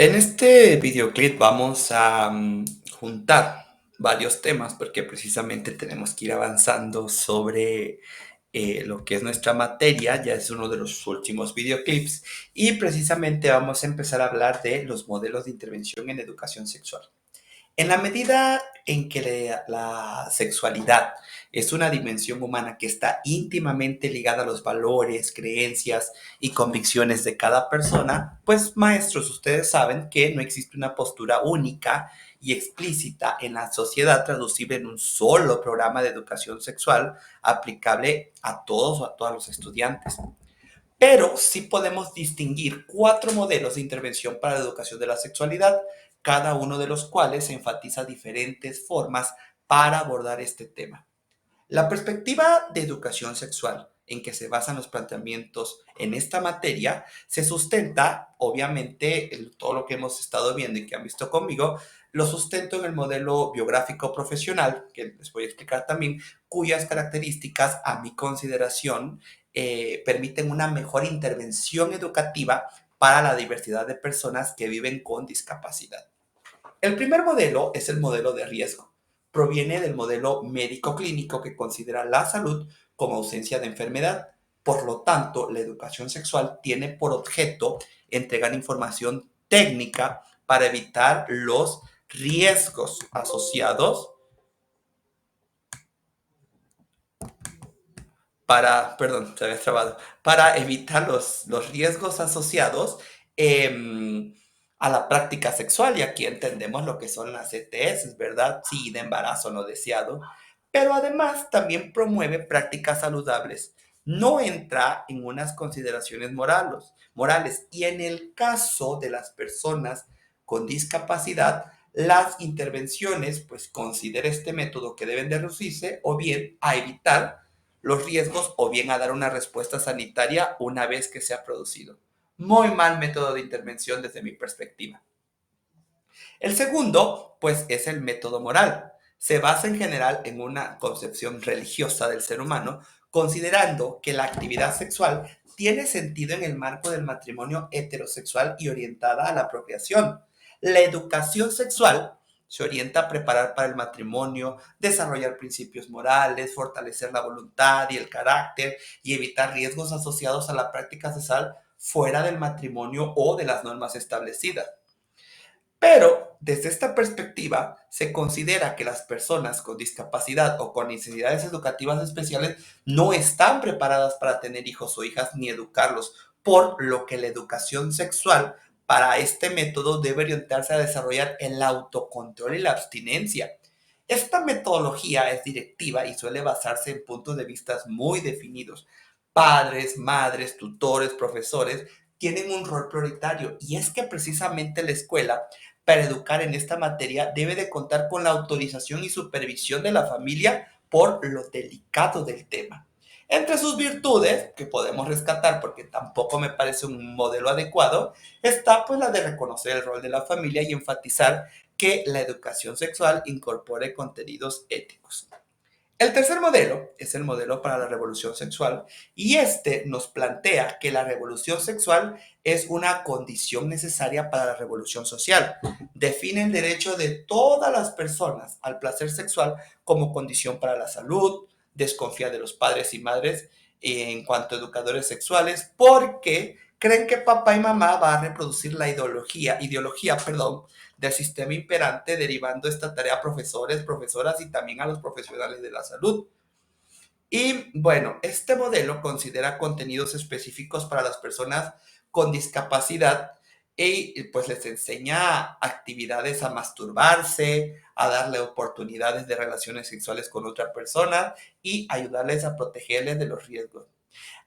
En este videoclip vamos a juntar varios temas porque precisamente tenemos que ir avanzando sobre lo que es nuestra materia. Ya es uno de los últimos videoclips y precisamente vamos a empezar a hablar de los modelos de intervención en educación sexual. En la medida en que la sexualidad es una dimensión humana que está íntimamente ligada a los valores, creencias y convicciones de cada persona, pues maestros, ustedes saben que no existe una postura única y explícita en la sociedad traducible en un solo programa de educación sexual aplicable a todos o a todos los estudiantes. Pero sí podemos distinguir cuatro modelos de intervención para la educación de la sexualidad, cada uno de los cuales enfatiza diferentes formas para abordar este tema. La perspectiva de educación sexual en que se basan los planteamientos en esta materia se sustenta, obviamente, todo lo que hemos estado viendo y que han visto conmigo, lo sustento en el modelo biográfico profesional, que les voy a explicar también, cuyas características, a mi consideración, permiten una mejor intervención educativa para la diversidad de personas que viven con discapacidad. El primer modelo es el modelo de riesgo. Proviene del modelo médico-clínico que considera la salud como ausencia de enfermedad. Por lo tanto, la educación sexual tiene por objeto entregar información técnica para evitar los riesgos asociados perdón, se había trabado, para evitar los riesgos asociados eh, a la práctica sexual. Y aquí entendemos lo que son las ETS, ¿verdad? Sí, de embarazo no deseado. Pero además también promueve prácticas saludables. No entra en unas consideraciones morales. Y en el caso de las personas con discapacidad, las intervenciones, pues considera este método que deben de reducirse o bien a evitar los riesgos o bien a dar una respuesta sanitaria una vez que se ha producido. Muy mal método de intervención desde mi perspectiva. El segundo, pues, es el método moral. Se basa en general en una concepción religiosa del ser humano, considerando que la actividad sexual tiene sentido en el marco del matrimonio heterosexual y orientada a la procreación. La educación sexual se orienta a preparar para el matrimonio, desarrollar principios morales, fortalecer la voluntad y el carácter y evitar riesgos asociados a la práctica sexual fuera del matrimonio o de las normas establecidas. Pero desde esta perspectiva, se considera que las personas con discapacidad o con necesidades educativas especiales no están preparadas para tener hijos o hijas ni educarlos, por lo que la educación sexual para este método debe orientarse a desarrollar el autocontrol y la abstinencia. Esta metodología es directiva y suele basarse en puntos de vista muy definidos. Padres, madres, tutores, profesores tienen un rol prioritario, y es que precisamente la escuela, para educar en esta materia, debe de contar con la autorización y supervisión de la familia por lo delicado del tema. Entre sus virtudes, que podemos rescatar porque tampoco me parece un modelo adecuado, está pues la de reconocer el rol de la familia y enfatizar que la educación sexual incorpore contenidos éticos. El tercer modelo es el modelo para la revolución sexual, y este nos plantea que la revolución sexual es una condición necesaria para la revolución social. Define el derecho de todas las personas al placer sexual como condición para la salud, desconfía de los padres y madres en cuanto a educadores sexuales porque creen que papá y mamá va a reproducir la ideología del sistema imperante, derivando esta tarea a profesores, profesoras y también a los profesionales de la salud. Y bueno, este modelo considera contenidos específicos para las personas con discapacidad y pues les enseña actividades a masturbarse, a darle oportunidades de relaciones sexuales con otra persona y ayudarles a protegerles de los riesgos.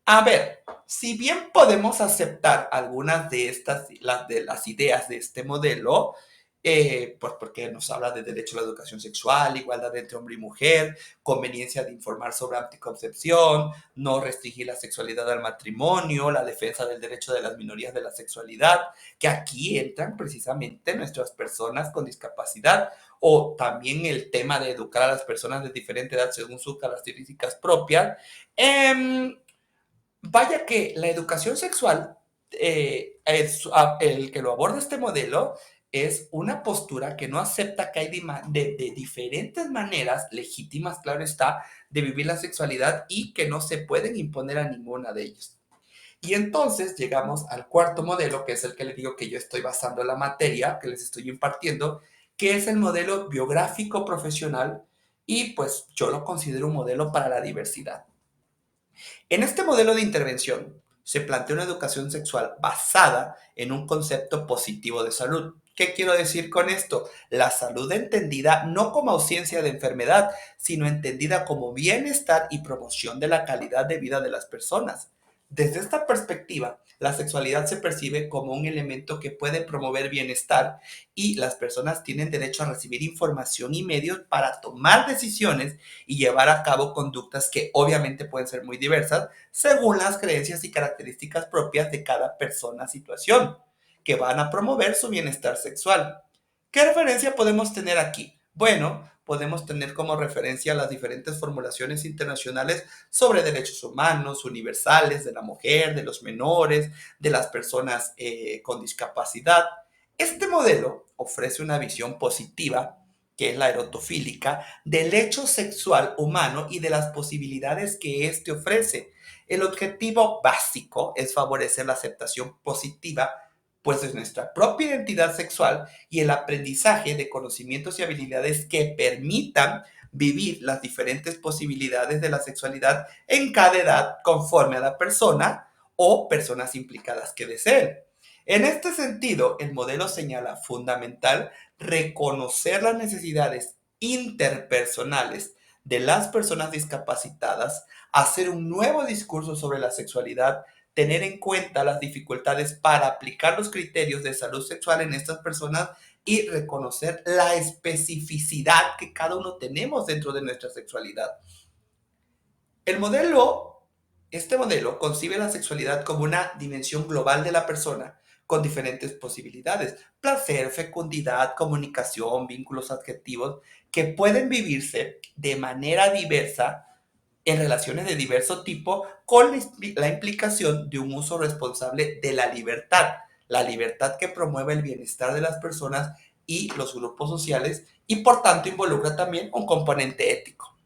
A ver, si bien podemos aceptar algunas de las ideas de este modelo, pues porque nos habla de derecho a la educación sexual, igualdad entre hombre y mujer, conveniencia de informar sobre anticoncepción, no restringir la sexualidad al matrimonio, la defensa del derecho de las minorías de la sexualidad, que aquí entran precisamente nuestras personas con discapacidad, o también el tema de educar a las personas de diferente edad según sus características propias. Vaya que la educación sexual el que lo aborda este modelo es una postura que no acepta que hay de diferentes maneras legítimas, claro está, de vivir la sexualidad y que no se pueden imponer a ninguna de ellas. Y entonces llegamos al cuarto modelo, que es el que les digo que yo estoy basando la materia que les estoy impartiendo, que es el modelo biográfico profesional y pues yo lo considero un modelo para la diversidad. En este modelo de intervención se plantea una educación sexual basada en un concepto positivo de salud. ¿Qué quiero decir con esto? La salud entendida no como ausencia de enfermedad, sino entendida como bienestar y promoción de la calidad de vida de las personas. Desde esta perspectiva, la sexualidad se percibe como un elemento que puede promover bienestar y las personas tienen derecho a recibir información y medios para tomar decisiones y llevar a cabo conductas que obviamente pueden ser muy diversas según las creencias y características propias de cada persona, situación, que van a promover su bienestar sexual. ¿Qué referencia podemos tener aquí? Bueno, podemos tener como referencia las diferentes formulaciones internacionales sobre derechos humanos, universales, de la mujer, de los menores, de las personas con discapacidad. Este modelo ofrece una visión positiva, que es la erotofílica, del hecho sexual humano y de las posibilidades que éste ofrece. El objetivo básico es favorecer la aceptación positiva, pues es nuestra propia identidad sexual y el aprendizaje de conocimientos y habilidades que permitan vivir las diferentes posibilidades de la sexualidad en cada edad conforme a la persona o personas implicadas que deseen. En este sentido, el modelo señala fundamental reconocer las necesidades interpersonales de las personas discapacitadas, hacer un nuevo discurso sobre la sexualidad, tener en cuenta las dificultades para aplicar los criterios de salud sexual en estas personas y reconocer la especificidad que cada uno tenemos dentro de nuestra sexualidad. El modelo, este modelo concibe la sexualidad como una dimensión global de la persona con diferentes posibilidades, placer, fecundidad, comunicación, vínculos adjetivos, que pueden vivirse de manera diversa en relaciones de diverso tipo con la implicación de un uso responsable de la libertad que promueve el bienestar de las personas y los grupos sociales y por tanto involucra también un componente ético.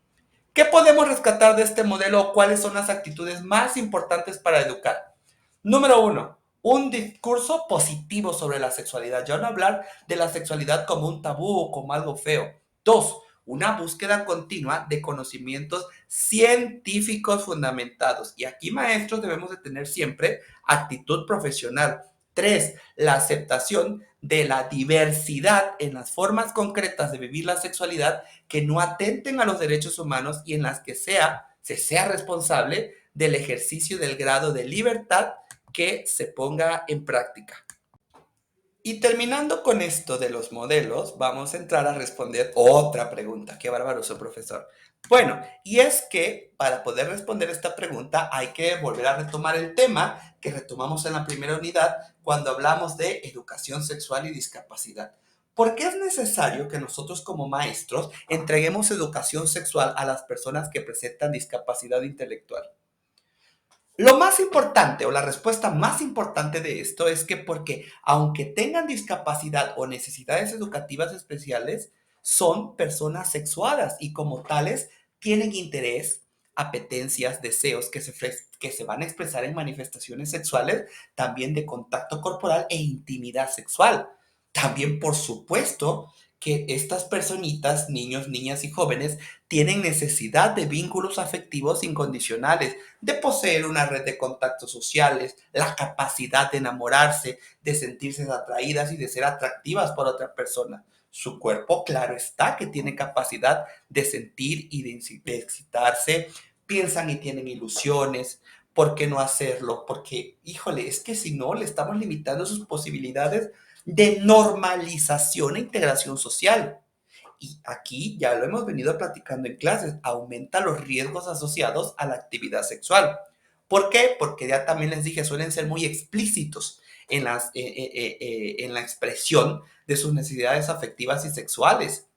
¿Qué podemos rescatar de este modelo o cuáles son las actitudes más importantes para educar? Número uno, un discurso positivo sobre la sexualidad. Ya no hablar de la sexualidad como un tabú o como algo feo. Dos, una búsqueda continua de conocimientos científicos fundamentados. Y aquí, maestros, debemos de tener siempre actitud profesional. Tres, la aceptación de la diversidad en las formas concretas de vivir la sexualidad que no atenten a los derechos humanos y en las que se sea responsable del ejercicio del grado de libertad que se ponga en práctica. Y terminando con esto de los modelos, vamos a entrar a responder otra pregunta. Qué barbaroso, profesor. Bueno, y es que para poder responder esta pregunta hay que volver a retomar el tema que retomamos en la primera unidad cuando hablamos de educación sexual y discapacidad. ¿Por qué es necesario que nosotros como maestros entreguemos educación sexual a las personas que presentan discapacidad intelectual? Lo más importante o la respuesta más importante de esto es que porque aunque tengan discapacidad o necesidades educativas especiales, son personas sexuadas y como tales tienen interés, apetencias, deseos que se van a expresar en manifestaciones sexuales, también de contacto corporal e intimidad sexual. También, por supuesto, que estas personitas, niños, niñas y jóvenes, tienen necesidad de vínculos afectivos incondicionales, de poseer una red de contactos sociales, la capacidad de enamorarse, de sentirse atraídas y de ser atractivas por otra persona. Su cuerpo, claro está, que tiene capacidad de sentir y de excitarse. Piensan y tienen ilusiones. ¿Por qué no hacerlo? Porque, híjole, es que si no, le estamos limitando sus posibilidades de normalización e integración social. Y aquí ya lo hemos venido platicando en clases, aumenta los riesgos asociados a la actividad sexual. ¿Por qué? Porque ya también les dije, suelen ser muy explícitos en la expresión de sus necesidades afectivas y sexuales.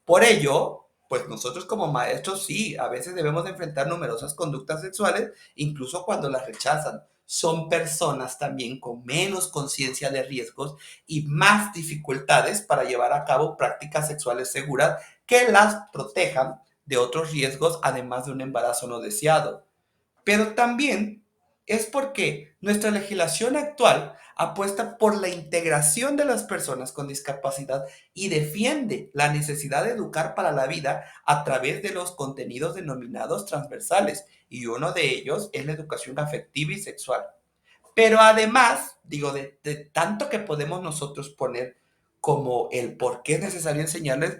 Por ello, pues nosotros como maestros sí, a veces debemos enfrentar numerosas conductas sexuales, incluso cuando las rechazan. son personas también con menos conciencia de riesgos y más dificultades para llevar a cabo prácticas sexuales seguras que las protejan de otros riesgos, además de un embarazo no deseado. Pero también es porque nuestra legislación actual apuesta por la integración de las personas con discapacidad y defiende la necesidad de educar para la vida a través de los contenidos denominados transversales, y uno de ellos es la educación afectiva y sexual. Pero además, digo, de tanto que podemos nosotros poner como el por qué es necesario enseñarles,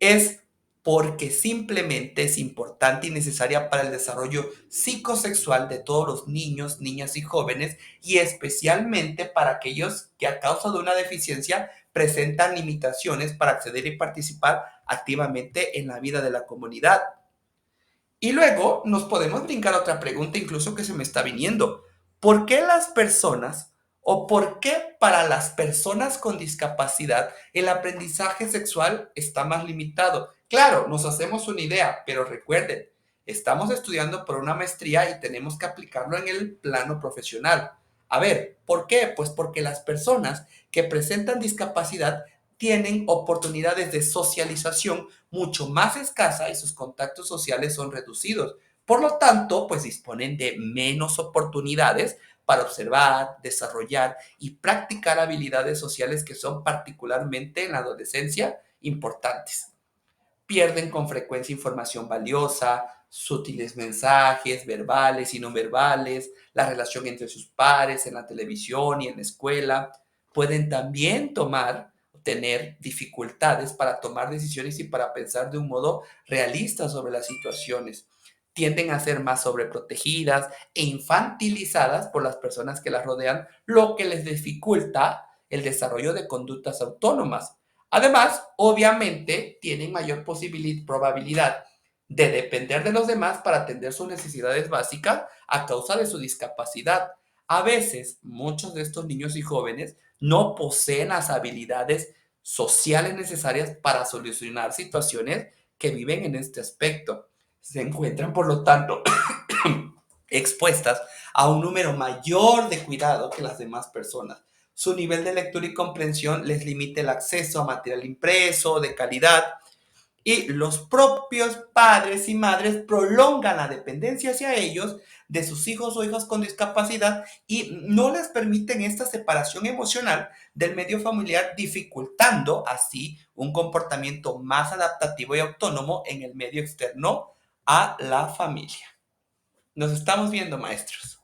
es porque simplemente es importante y necesaria para el desarrollo psicosexual de todos los niños, niñas y jóvenes, y especialmente para aquellos que a causa de una deficiencia presentan limitaciones para acceder y participar activamente en la vida de la comunidad. Y luego nos podemos brincar a otra pregunta incluso que se me está viniendo. ¿Por qué las personas o por qué para las personas con discapacidad el aprendizaje sexual está más limitado? Claro, nos hacemos una idea, pero recuerden, estamos estudiando por una maestría y tenemos que aplicarlo en el plano profesional. A ver, ¿por qué? Pues porque las personas que presentan discapacidad tienen oportunidades de socialización mucho más escasa y sus contactos sociales son reducidos. Por lo tanto, pues disponen de menos oportunidades para observar, desarrollar y practicar habilidades sociales que son particularmente en la adolescencia importantes. Pierden con frecuencia información valiosa, sutiles mensajes verbales y no verbales, la relación entre sus pares en la televisión y en la escuela. Pueden también tener dificultades para tomar decisiones y para pensar de un modo realista sobre las situaciones. Tienden a ser más sobreprotegidas e infantilizadas por las personas que las rodean, lo que les dificulta el desarrollo de conductas autónomas. Además, obviamente, tienen mayor probabilidad de depender de los demás para atender sus necesidades básicas a causa de su discapacidad. A veces, muchos de estos niños y jóvenes no poseen las habilidades sociales necesarias para solucionar situaciones que viven en este aspecto. Se encuentran, por lo tanto, expuestas a un número mayor de cuidado que las demás personas. Su nivel de lectura y comprensión les limita el acceso a material impreso de calidad, y los propios padres y madres prolongan la dependencia hacia ellos de sus hijos o hijas con discapacidad y no les permiten esta separación emocional del medio familiar, dificultando así un comportamiento más adaptativo y autónomo en el medio externo a la familia. Nos estamos viendo, maestros.